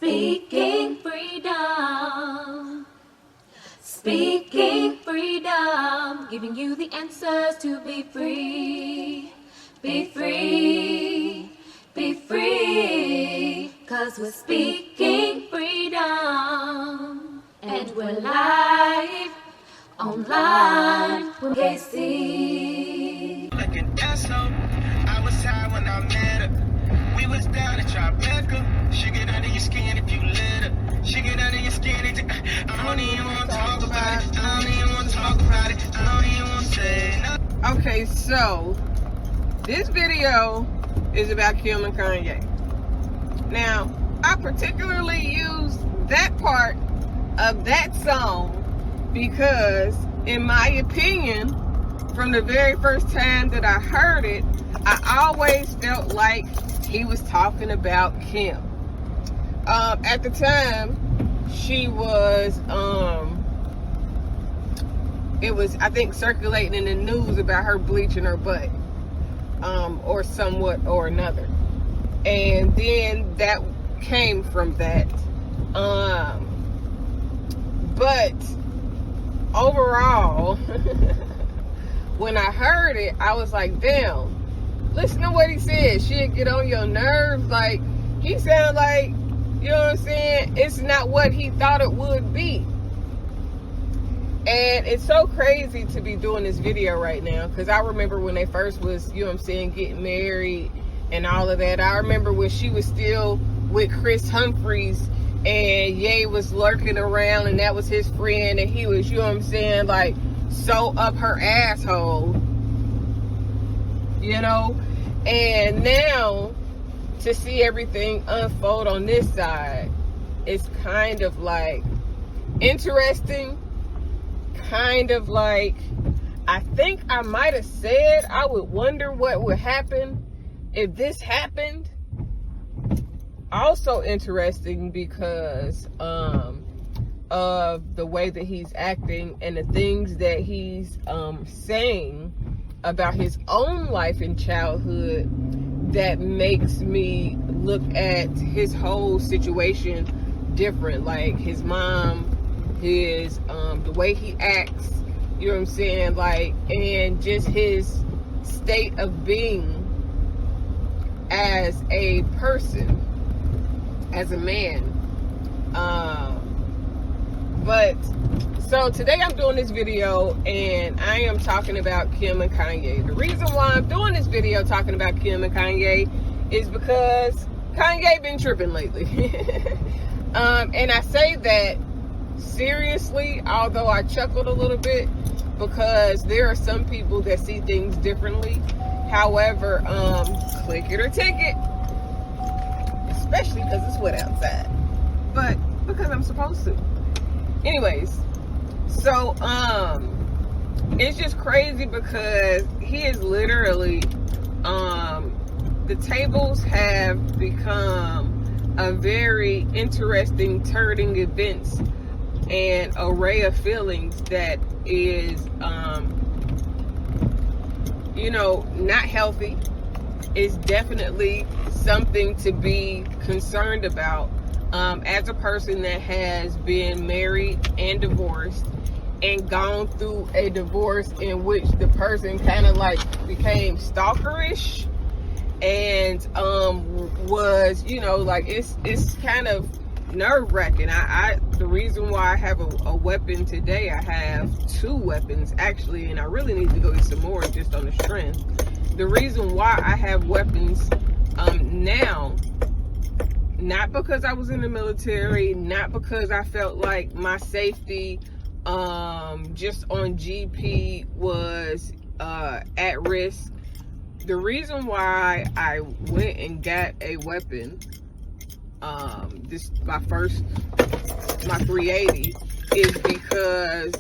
Speaking freedom. Speaking freedom. Giving you the answers to be free. Be free. Be free. 'Cause we're speaking freedom. And we're live online with Kaci. Looking asshole. I was high when I met her. We was down at Tribeca. She get under your skin if you let her. She get under your skin. I don't even want to talk about it. I don't even want to talk about it. I don't even want to say nothing. Okay, so this video is about Kim and Kanye. Now, I particularly used that part of that song because, in my opinion, from the very first time that I heard it, I always felt like he was talking about Kim. At the time, she was, it was, I think, circulating in the news about her bleaching her butt, or somewhat or another. And then that came from that. But overall, when I heard it, I was like, damn, listen to what he said. Shit get on your nerves. Like, he sounded like, you know what I'm saying? It's not what he thought it would be. And it's so crazy to be doing this video right now, because I remember when they first was, you know what I'm saying, getting married and all of that. I remember when she was still with Chris Humphries and Ye was lurking around and that was his friend, and he was, you know what I'm saying, like, so up her asshole, you know. And now to see everything unfold on this side, it's kind of like interesting, kind of like, I think I might have said I would wonder what would happen if this happened. Also interesting because of the way that he's acting and the things that he's saying about his own life and childhood, that makes me look at his whole situation different. Like his mom, his the way he acts, you know what I'm saying, like, and just his state of being as a person, as a man. But so today I'm doing this video and I am talking about Kim and Kanye. The reason why I'm doing this video talking about Kim and Kanye is because Kanye been tripping lately. And I say that seriously, although I chuckled a little bit, because there are some people that see things differently. However, click it or take it, especially because it's wet outside, but because I'm supposed to. Anyways, so it's just crazy because he is literally, the tables have become a very interesting turning events and array of feelings that is, you know, not healthy. It's definitely something to be concerned about. As a person that has been married and divorced and gone through a divorce in which the person kind of like became stalkerish and was, you know, like, it's kind of nerve-wracking. The reason why I have a weapon today, I have two weapons actually, and I really need to go get some more just on the strength. The reason why I have weapons now, not because I was in the military, not because I felt like my safety just on GP was at risk. The reason why I went and got a weapon, my 380, is because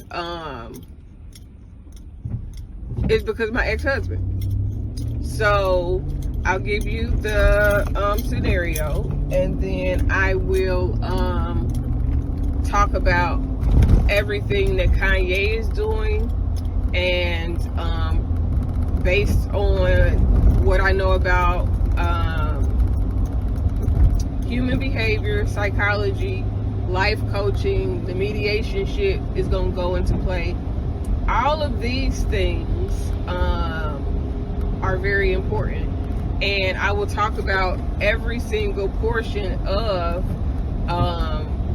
my ex-husband. So I'll give you the scenario, and then I will talk about everything that Kanye is doing, and based on what I know about human behavior, psychology, life coaching, the mediation shit is going to go into play. All of these things are very important. And I will talk about every single portion of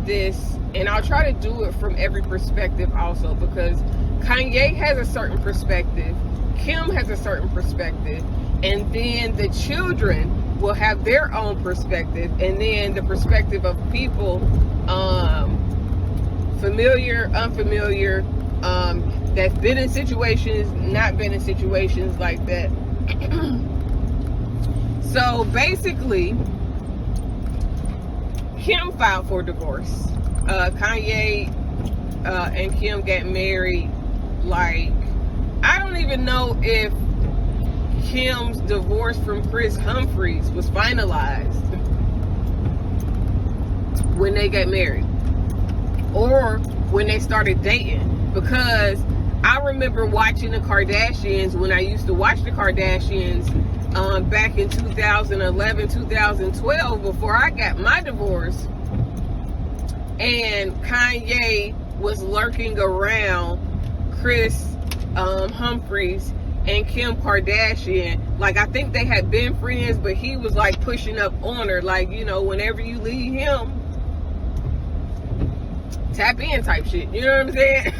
this. And I'll try to do it from every perspective also, because Kanye has a certain perspective, Kim has a certain perspective, and then the children will have their own perspective, and then the perspective of people, familiar, unfamiliar, that's been in situations, not been in situations like that. So basically, Kim filed for divorce. Kanye and Kim got married, like, I don't even know if Kim's divorce from Chris Humphries was finalized when they got married, or when they started dating, because I remember watching the Kardashians when I used to watch the Kardashians back in 2011, 2012, before I got my divorce, and Kanye was lurking around Chris Humphries and Kim Kardashian. Like, I think they had been friends, but he was like pushing up on her, like, you know, whenever you leave him, tap in type shit, you know what I'm saying?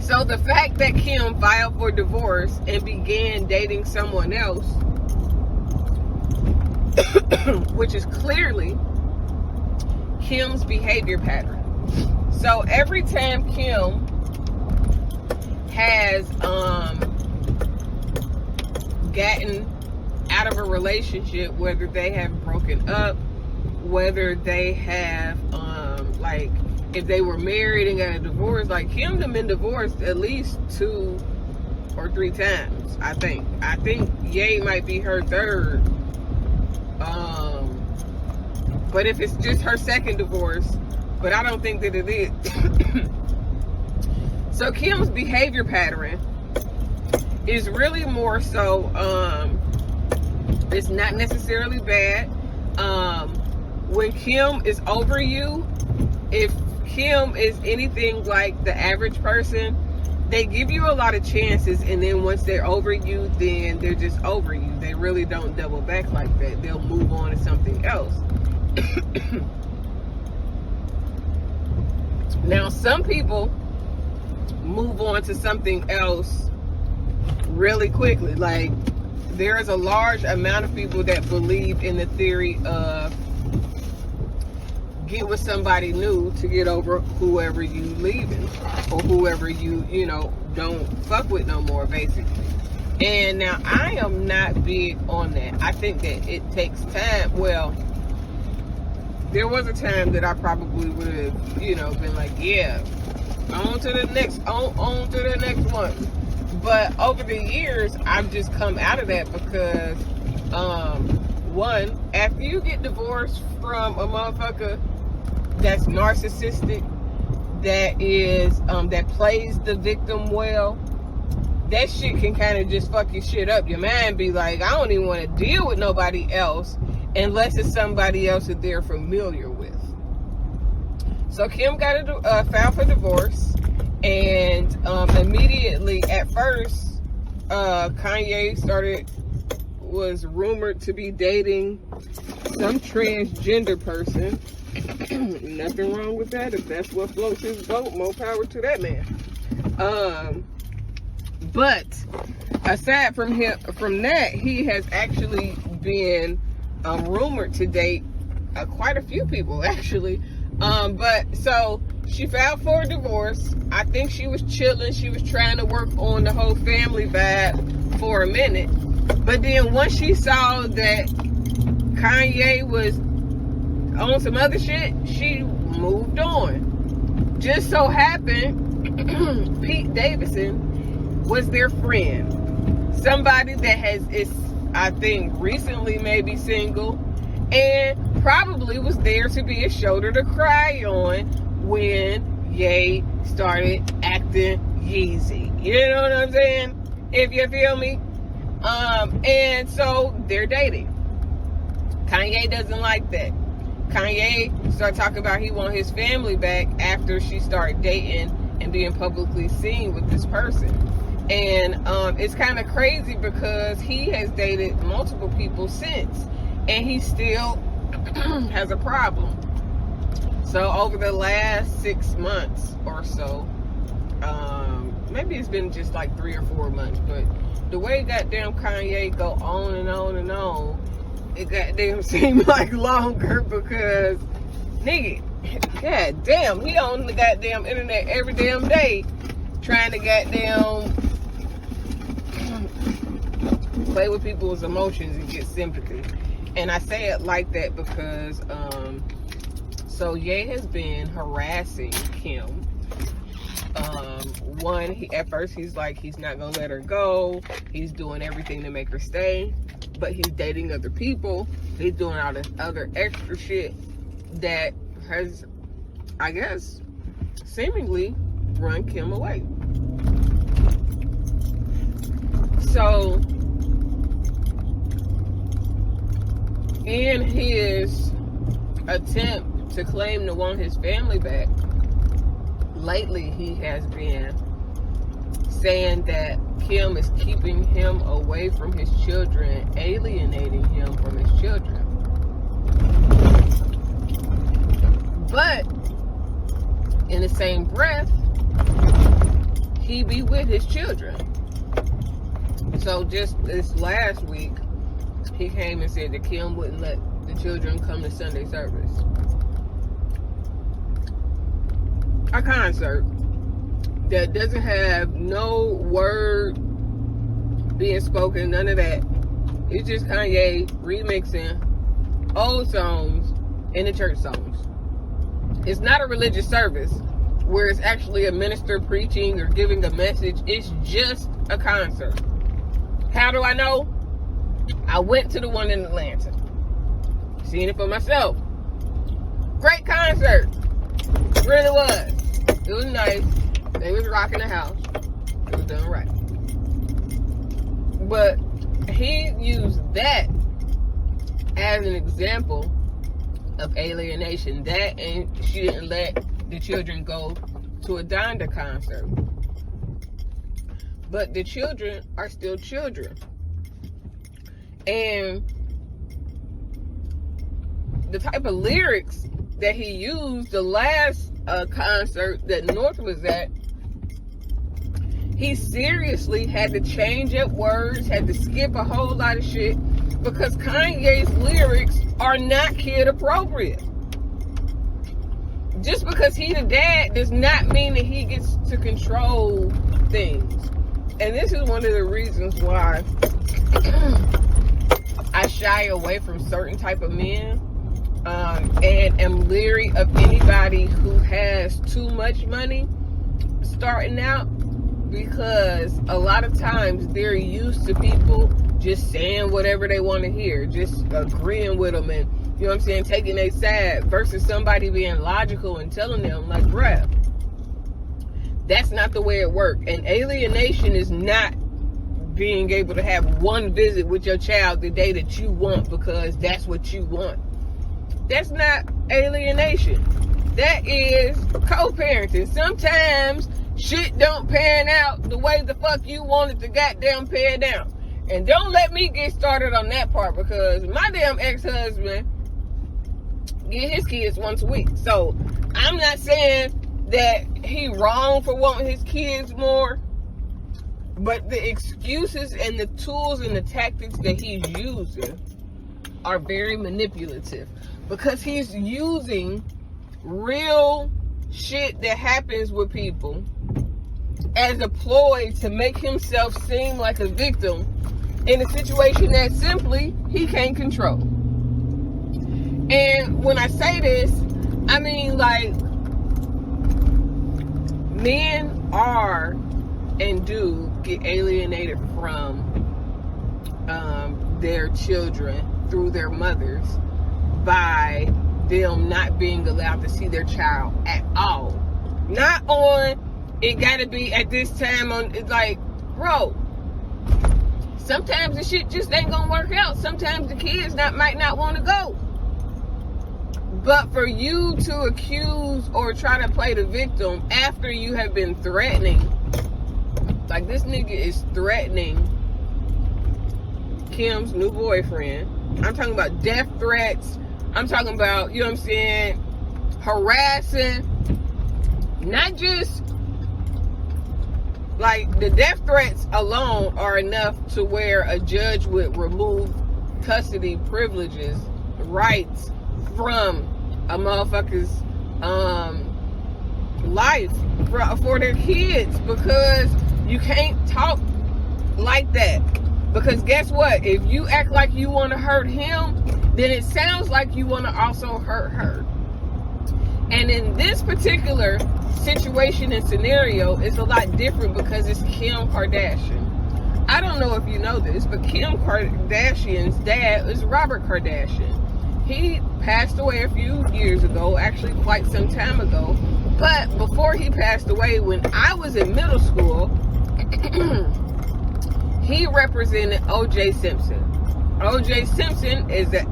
So the fact that Kim filed for divorce and began dating someone else, which is clearly Kim's behavior pattern. So every time Kim has gotten out of a relationship, whether they have broken up, whether they have like, if they were married and got a divorce, like, Kim done been divorced at least 2 or 3 times, I think. I think Ye might be her third. But if it's just her second divorce, but I don't think that it is. So Kim's behavior pattern is really more so, it's not necessarily bad. When Kim is over you, if Kim is anything like the average person, they give you a lot of chances, and then once they're over you, then they're just over you. They really don't double back like that. They'll move on to something else. Now, some people move on to something else really quickly. Like, there is a large amount of people that believe in the theory of get with somebody new to get over whoever you leaving, or whoever you know, don't fuck with no more, basically. And now, I am not big on that. I think that it takes time. Well, there was a time that I probably would have, you know, been like, yeah, on to the next one. But over the years, I've just come out of that because, one, after you get divorced from a motherfucker that's narcissistic, that is, that plays the victim well, that shit can kind of just fuck your shit up. Your mind be like, I don't even want to deal with nobody else unless it's somebody else that they're familiar with. So Kim got filed for divorce, and immediately at first, Kanye was rumored to be dating some transgender person. Nothing wrong with that. If that's what floats his boat, more power to that man. But aside from that, he has actually been rumored to date quite a few people, actually. But so she filed for a divorce. I think she was chilling. She was trying to work on the whole family vibe for a minute. But then once she saw that Kanye was on some other shit, she moved on. Just so happened, Pete Davidson was their friend. Somebody that is, I think, recently maybe single, and probably was there to be a shoulder to cry on when Ye started acting Yeezy. You know what I'm saying? If you feel me. And so they're dating. Kanye doesn't like that. Kanye started talking about he want his family back after she started dating and being publicly seen with this person. And it's kind of crazy because he has dated multiple people since, and he still has a problem. So over the last 6 months or so, maybe it's been just like 3 or 4 months, but the way goddamn Kanye go on and on and on, it goddamn seemed like longer because, nigga, god damn, he on the goddamn internet every damn day trying to goddamn play with people's emotions and get sympathy. And I say it like that because, so Ye has been harassing Kim. At first he's like, he's not gonna let her go. He's doing everything to make her stay, but he's dating other people. He's doing all this other extra shit that has, I guess, seemingly run Kim away. So, in his attempt to claim to want his family back, lately he has been saying that Kim is keeping him away from his children, alienating him from his children. But in the same breath, he be with his children. So just this last week, he came and said that Kim wouldn't let the children come to Sunday service. A concert that doesn't have no word being spoken, none of that. It's just Kanye remixing old songs into church songs. It's not a religious service where it's actually a minister preaching or giving a message. It's just a concert. How do I know? I went to the one in Atlanta. Seen it for myself. Great concert. It really was. It was nice. They was rocking the house. It was done right. But he used that as an example of alienation. That, and she didn't let the children go to a Donda concert. But the children are still children. And the type of lyrics that he used the last concert that North was at, he seriously had to change up words, had to skip a whole lot of shit because Kanye's lyrics are not kid appropriate. Just because he the dad does not mean that he gets to control things. And this is one of the reasons why I shy away from certain type of men, and am leery of anybody who has too much money starting out, because a lot of times they're used to people just saying whatever they want to hear, just agreeing with them, and you know what I'm saying, taking their side, versus somebody being logical and telling them like, bruh, that's not the way it works. And alienation is not being able to have one visit with your child the day that you want because that's what you want. That's not alienation. That is co-parenting. Sometimes shit don't pan out the way the fuck you want it to goddamn pan out. And don't let me get started on that part, because my damn ex-husband get his kids once a week. So I'm not saying that he wrong for wanting his kids more, but the excuses and the tools and the tactics that he's using are very manipulative, because he's using real shit that happens with people as a ploy to make himself seem like a victim in a situation that simply he can't control. And when I say this, I mean, like, men are and do get alienated from their children through their mothers by them not being allowed to see their child at all. Not on, it gotta be at this time on, it's like, bro, sometimes the shit just ain't gonna work out. Sometimes the kids might not want to go. But for you to accuse or try to play the victim after you have been threatening, like this nigga is threatening Kim's new boyfriend. I'm talking about death threats. I'm talking about, you know what I'm saying, harassing. Not just, like, the death threats alone are enough to where a judge would remove custody privileges, rights from a motherfucker's life for their kids, because you can't talk like that. Because guess what? If you act like you want to hurt him, then it sounds like you want to also hurt her. And in this particular situation and scenario, it's a lot different because it's Kim Kardashian. I don't know if you know this, but Kim Kardashian's dad is Robert Kardashian. He passed away a few years ago, actually quite some time ago. But before he passed away, when I was in middle school, he represented O.J. Simpson. O.J. Simpson is a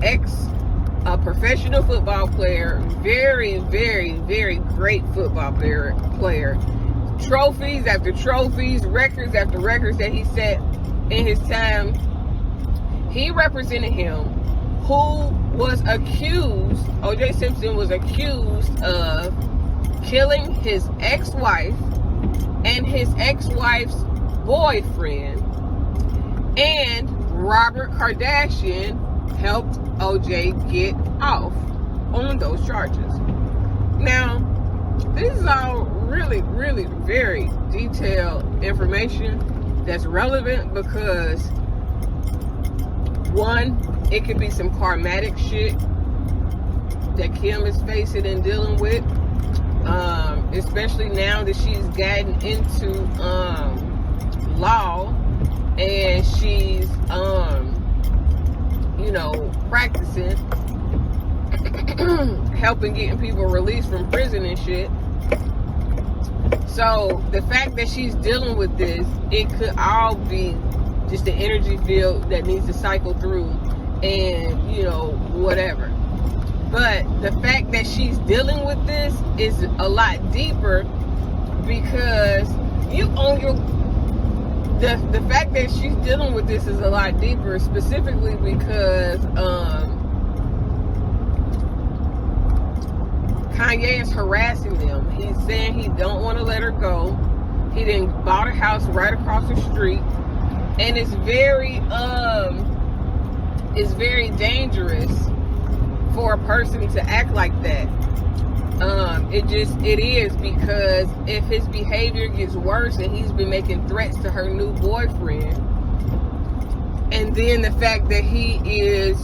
professional football player, very, very, very great football player. Trophies after trophies, records after records that he set in his time. He represented him, who was accused, O.J. Simpson was accused of killing his ex-wife and his ex-wife's boyfriend, and Robert Kardashian helped OJ get off on those charges. Now, this is all really, really very detailed information that's relevant because, one, it could be some karmatic shit that Kim is facing and dealing with, especially now that she's gotten into law and she's practicing helping getting people released from prison and shit. So the fact that she's dealing with this, it could all be just the energy field that needs to cycle through and whatever. But the fact that she's dealing with this is a lot deeper because the fact that she's dealing with this is a lot deeper, specifically because Kanye is harassing them. He's saying he don't want to let her go. He then bought a house right across the street, and it's very dangerous for a person to act like that. It is because if his behavior gets worse and he's been making threats to her new boyfriend, and then the fact that he is,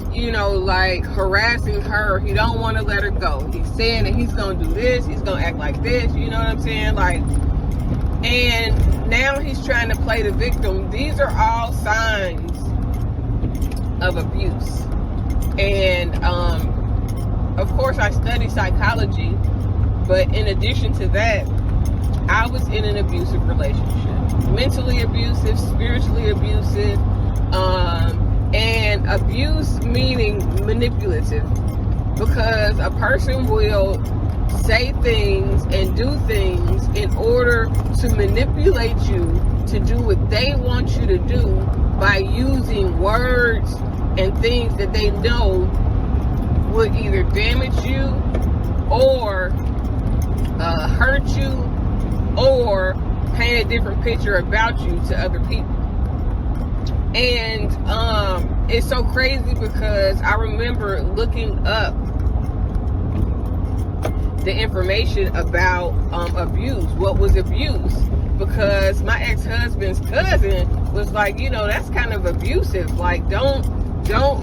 harassing her, he don't want to let her go. He's saying that he's going to do this, he's going to act like this, you know what I'm saying? And now he's trying to play the victim. These are all signs of abuse. And, of course, I study psychology, but in addition to that, I was in an abusive relationship. Mentally abusive, spiritually abusive, and abuse meaning manipulative. Because a person will say things and do things in order to manipulate you to do what they want you to do by using words and things that they know would either damage you or hurt you or paint a different picture about you to other people. And it's so crazy because I remember looking up the information about abuse. What was abuse? Because my ex-husband's cousin was like, that's kind of abusive. Like, don't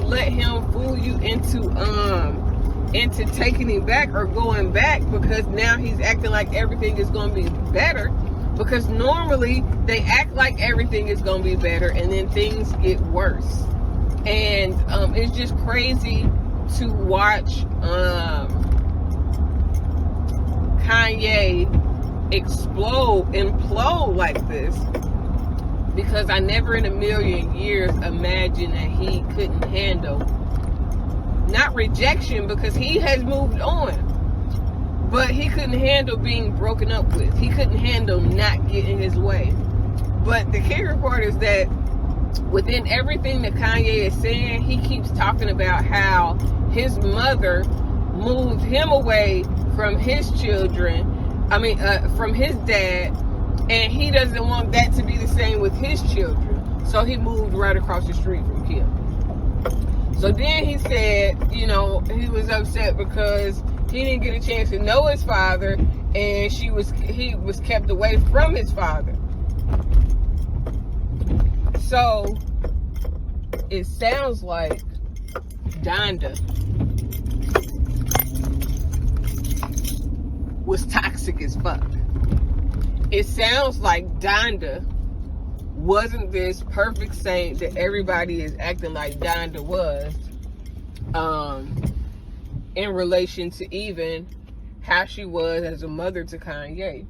let him fool you into taking him back or going back, because now he's acting like everything is going to be better. Because normally they act like everything is going to be better and then things get worse. And it's just crazy to watch Kanye implode like this, because I never in a million years imagined that he couldn't handle, not rejection, because he has moved on, but he couldn't handle being broken up with. He couldn't handle not getting his way. But the kicker part is that within everything that Kanye is saying, he keeps talking about how his mother moved him away from his children, from his dad, and he doesn't want that to be the same with his children. So he moved right across the street from Kim. So then he said, he was upset because he didn't get a chance to know his father, and he was kept away from his father. So it sounds like Donda was toxic as fuck. It sounds like Donda wasn't this perfect saint that everybody is acting like Donda was, in relation to even how she was as a mother to Kanye.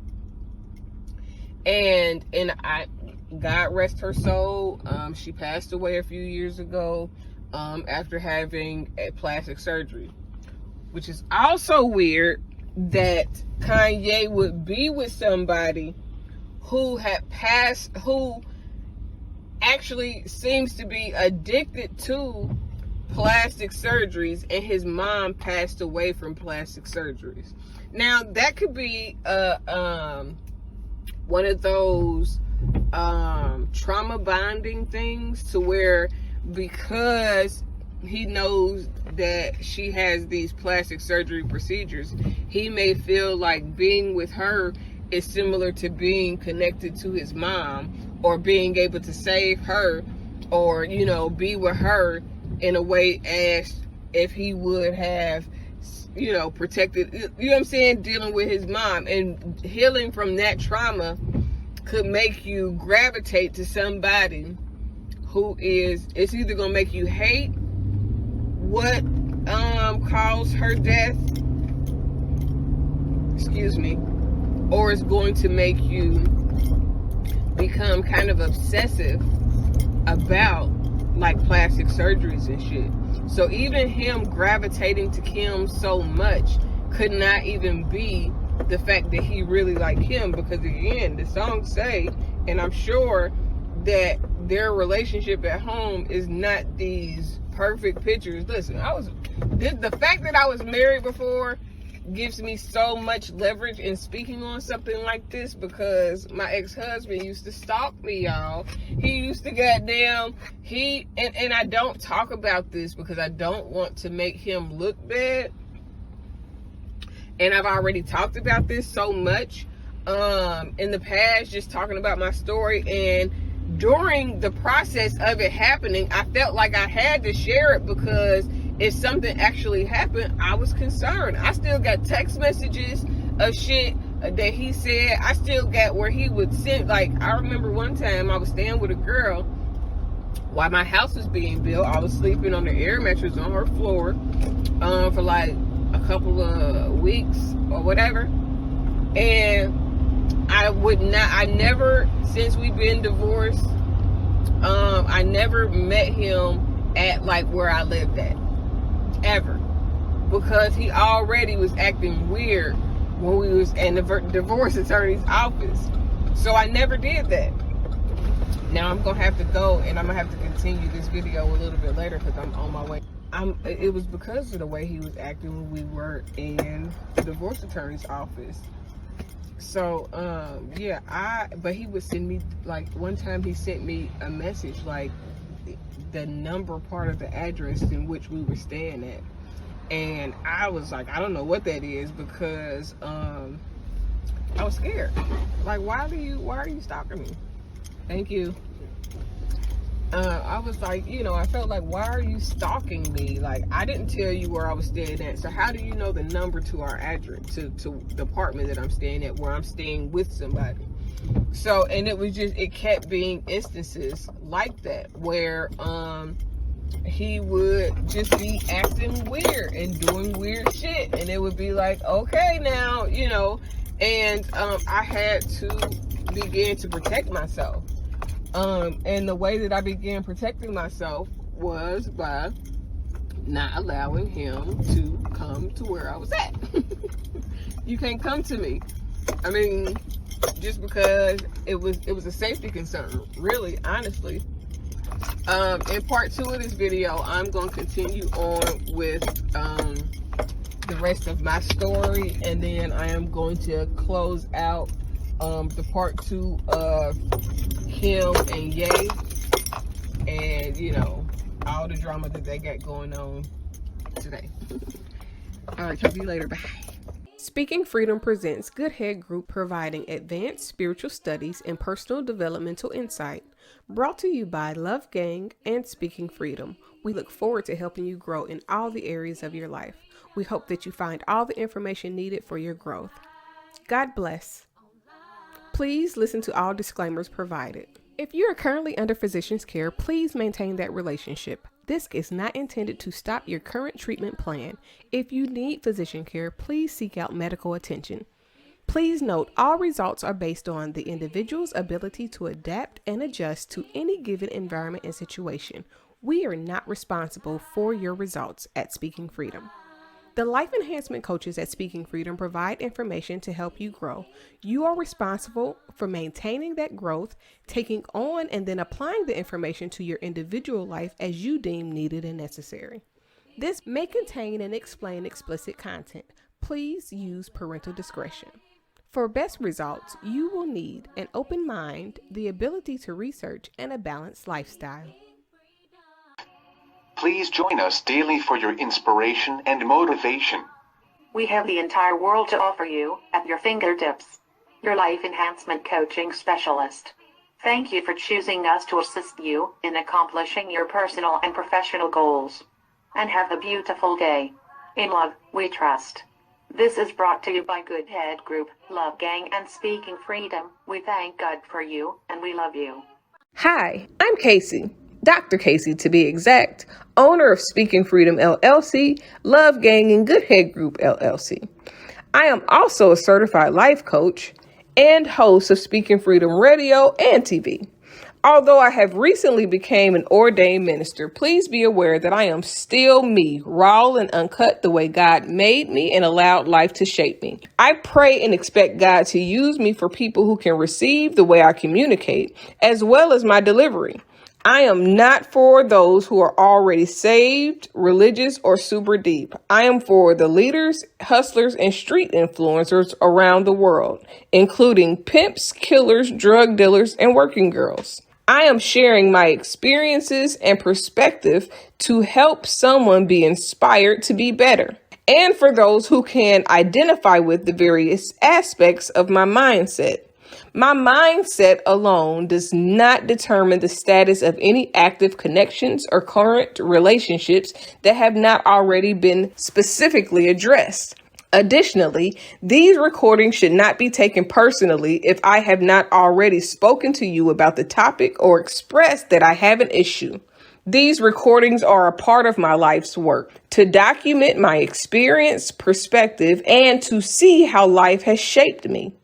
And God rest her soul, she passed away a few years ago after having a plastic surgery, which is also weird that Kanye would be with somebody who actually seems to be addicted to plastic surgeries, and his mom passed away from plastic surgeries. Now that could be one of those trauma bonding things, to where because he knows that she has these plastic surgery procedures, he may feel like being with her is similar to being connected to his mom, or being able to save her, or be with her in a way as if he would have protected, what I'm saying, dealing with his mom. And healing from that trauma could make you gravitate to somebody who it's either gonna make you hate what caused her death, or it's going to make you become kind of obsessive about like plastic surgeries and shit. So even him gravitating to Kim so much could not even be the fact that he really liked Kim, because again, the songs say, and I'm sure that their relationship at home is not these perfect pictures. Listen, the fact that I was married before gives me so much leverage in speaking on something like this, because my ex-husband used to stalk me, y'all. He used to and I don't talk about this because I don't want to make him look bad, and I've already talked about this so much in the past, just talking about my story. And during the process of it happening, I felt like I had to share it, because if something actually happened, I was concerned. I still got text messages of shit that he said. I still got where he would send, like, I remember one time I was staying with a girl while my house was being built. I was sleeping on the air mattress on her floor for like a couple of weeks or whatever. And I never, since we've been divorced, I never met him at like where I lived at, ever, because he already was acting weird when we was in the divorce attorney's office. So I never did that. Now I'm gonna have to go, and I'm gonna have to continue this video a little bit later because I'm on my way. It was because of the way he was acting when we were in the divorce attorney's office. So but he would send me, like, one time he sent me a message, like the number part of the address in which we were staying at, and I was like, I don't know what that is, because I was scared. Like, why are you stalking me? Thank you. I was like, I felt like, why are you stalking me? Like, I didn't tell you where I was staying at, so how do you know the number to our address, to the apartment that I'm staying at, where I'm staying with somebody? So, and it kept being instances like that, where he would just be acting weird and doing weird shit, and it would be like, okay, now, and I had to begin to protect myself. And the way that I began protecting myself was by not allowing him to come to where I was at. You can't come to me. I mean, just because it was a safety concern, really, honestly. In part 2 of this video, I'm going to continue on with the rest of my story, and then I am going to close out the part 2 of him and Ye, and you know, all the drama that they got going on today. All right, talk to you later. Bye. Speaking Freedom presents Good Head Group, providing advanced spiritual studies and personal developmental insight. Brought to you by Love Gang and Speaking Freedom. We look forward to helping you grow in all the areas of your life. We hope that you find all the information needed for your growth. God bless. Please listen to all disclaimers provided. If you are currently under physician's care, please maintain that relationship. This is not intended to stop your current treatment plan. If you need physician care, please seek out medical attention. Please note, all results are based on the individual's ability to adapt and adjust to any given environment and situation. We are not responsible for your results at Speaking Freedom. The life enhancement coaches at Speaking Freedom provide information to help you grow. You are responsible for maintaining that growth, taking on and then applying the information to your individual life as you deem needed and necessary. This may contain and explain explicit content. Please use parental discretion. For best results, you will need an open mind, the ability to research, and a balanced lifestyle. Please join us daily for your inspiration and motivation. We have the entire world to offer you at your fingertips. Your life enhancement coaching specialist. Thank you for choosing us to assist you in accomplishing your personal and professional goals. And have a beautiful day. In love, we trust. This is brought to you by Good Head Group, Love Gang, and Speaking Freedom. We thank God for you, and we love you. Hi, I'm Kaci. Dr. Kaci, to be exact, owner of Speaking Freedom LLC, Love Gang, and Good Head Group LLC. I am also a certified life coach and host of Speaking Freedom Radio and TV. Although I have recently become an ordained minister, please be aware that I am still me, raw and uncut the way God made me and allowed life to shape me. I pray and expect God to use me for people who can receive the way I communicate, as well as my delivery. I am not for those who are already saved, religious, or super deep. I am for the leaders, hustlers, and street influencers around the world, including pimps, killers, drug dealers, and working girls. I am sharing my experiences and perspective to help someone be inspired to be better. And for those who can identify with the various aspects of my mindset. My mindset alone does not determine the status of any active connections or current relationships that have not already been specifically addressed. Additionally, these recordings should not be taken personally if I have not already spoken to you about the topic or expressed that I have an issue. These recordings are a part of my life's work to document my experience, perspective, and to see how life has shaped me.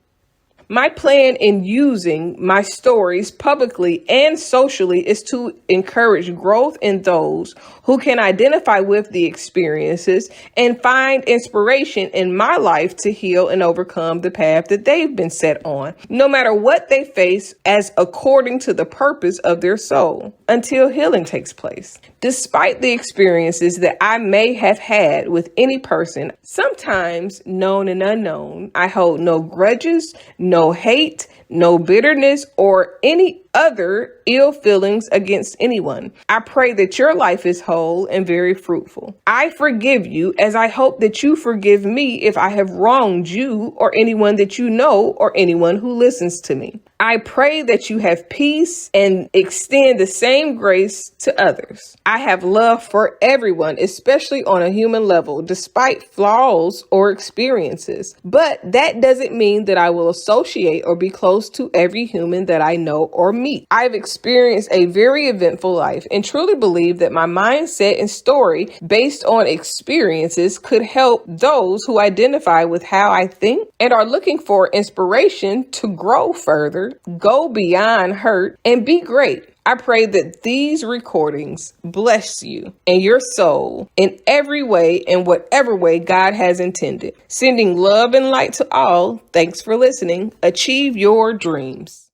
My plan in using my stories publicly and socially is to encourage growth in those who can identify with the experiences and find inspiration in my life to heal and overcome the path that they've been set on, no matter what they face, as according to the purpose of their soul, until healing takes place. Despite the experiences that I may have had with any person, sometimes known and unknown, I hold no grudges, no hate, no bitterness, or any other ill feelings against anyone. I pray that your life is whole and very fruitful. I forgive you as I hope that you forgive me if I have wronged you or anyone that you know or anyone who listens to me. I pray that you have peace and extend the same grace to others. I have love for everyone, especially on a human level, despite flaws or experiences. But that doesn't mean that I will associate or be close to every human that I know or meet. meet. I've experienced a very eventful life and truly believe that my mindset and story based on experiences could help those who identify with how I think and are looking for inspiration to grow further, go beyond hurt, and be great. I pray that these recordings bless you and your soul in every way and whatever way God has intended. Sending love and light to all. Thanks for listening. Achieve your dreams.